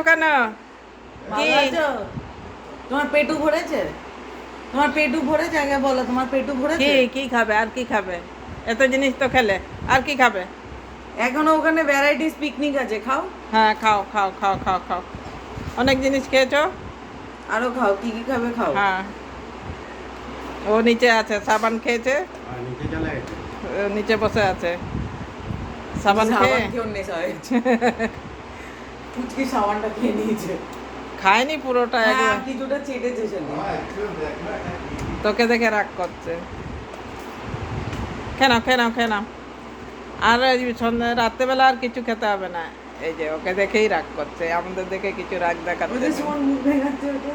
কেন কি ভালো আছো? তোমার পেটু ভরেছে? তোমার পেটু ভরেছে? আগে বলো, তোমার পেটু কি ভরেছে? কি খাবে আর কি খাবে? এত জিনিস তো খেলে আর কি খাবে? এখনো ওখানে ভ্যারাইটিস পিকনিক আছে, খাও। হ্যাঁ খাও খাও খাও খাও খাও, অনেক জিনিস খেয়েছো। আরো খাও, কি কি খাবে খাও। হ্যাঁ, ও নিচে আছে, সাবান খেয়েছে, নিচে চলে গেছে। ও নিচে বসে আছে সাবান খেয়ে। সাবান খেয়ে নেশা হয়েছে। পুচকি সাবানটা খেয়ে নিয়েছে। খায়নি পুরোটা, হ্যাঁ, একবার কিছুটা চেটেছে শুধু। তোকে দেখে রাগ করছে। খেয়ে নাও খেয়ে নাও খেয়ে নাও, আর এই সন্ধ্যে রাত্রেবেলা আর কিছু খেতে হবে না। এই যে ওকে দেখেই রাগ করছে, আমাদের দেখে কিছু রাগ দেখাচ্ছে ওদের না। সময় মুখ ভেঙাচ্ছে ওটা।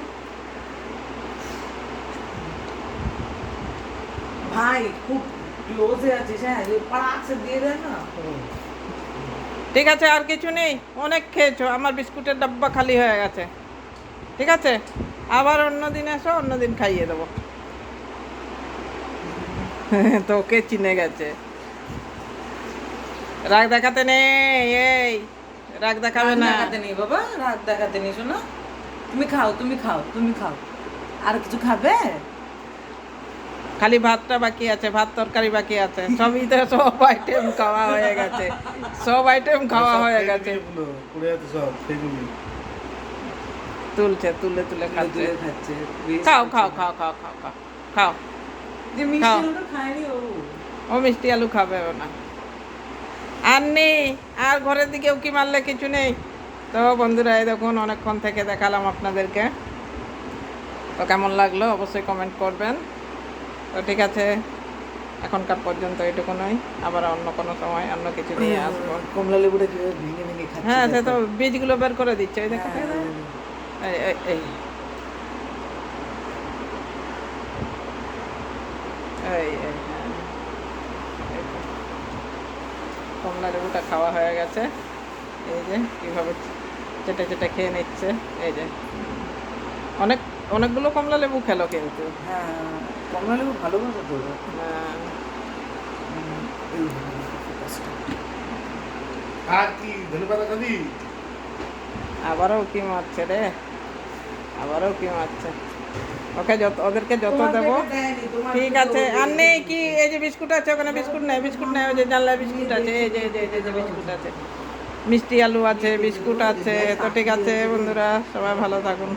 ভাই খুব ক্লোজে আছিস, হ্যাঁ, যে পাড়াচ্ছে দিয়ে দেয় না। ঠিক আছে, আর কিছু নেই, অনেক খেয়েছো, আমার বিস্কুটের ডাব্বা খালি হয়ে গেছে। ঠিক আছে, আবার অন্য দিন এসো, অন্য দিন খাইয়ে দেবো। তোকে চিনে গেছে। রাগ দেখাতে নেই, এই রাগ দেখাবে রাগ না। দেখাতে নেই বাবা, রাগ দেখাতে নেই শোনো। তুমি খাও, তুমি খাও, তুমি খাও। আর কিছু খাবে? খালি ভাতটা বাকি আছে, ভাত তরকারি বাকি আছে, সবই তো সব আইটেম খাওয়া হয়ে গেছে, সব আইটেম খাওয়া হয়ে গেছে। পড়ে আছে সব সেগুলি। তুলছে, তুলে তুলে খাচ্ছে। তুলে খাচ্ছে। বেশ খাও খাচ্ছে। খাও খাও খাও খাও খাও খাও। যে মিষ্টি আলুটা খায়নি ও। ও মিষ্টি আলু খাবে না। আর নেই, আর ঘরের দিকে উকি মারলে কিছু নেই। তো বন্ধুরা, এই দেখুন অনেকক্ষণ থেকে দেখালাম আপনাদেরকে, তো কেমন লাগলো অবশ্যই কমেন্ট করবেন। তো ঠিক আছে, এখনকার পর্যন্ত এটুকুনই, আবার অন্য কোনো সময় অন্য কিছু নিয়ে আসবো। কমলা লেবুটা কিভাবে ভেঙে ভেঙে খাচ্ছে। হ্যাঁ, সে তো দেখো। বীজগুলো বের করে দিচ্ছে, এই দেখো। হ্যাঁ, এই এই এই এই এই, হ্যাঁ, এই তো। কমলা লেবুটা খাওয়া হয়ে গেছে, এই যে কীভাবে চেটে চেটে খেয়ে নিচ্ছে। এই যে অনেক অনেকগুলো কমলা লেবু খেলো কিন্তু। হ্যাঁ, কমলা লেবু ভালোবাসে তো ওরা। হ্যাঁ, এই ফোকাসটা। আর কি ধন্যবাদ খাবি? আবারও কি মারছে রে, আবারও কি মারছে। ওকে যত, ওদেরকে যত তোমার দেবো। পেটে দেয়নি, তোমার ঠিক পেটে আছে, ওদের আর নেই দিয়েছে। কি? এই যে বিস্কুট আছে, ওখানে বিস্কুট নেই, বিস্কুট নেই, ওই যে জানলায় বিস্কুট আছে, এই যে এই যে এই যে বিস্কুট আছে, মিষ্টি আলু আছে, বিস্কুট আছে। তো ঠিক আছে বন্ধুরা, সবাই ভালো থাকুন।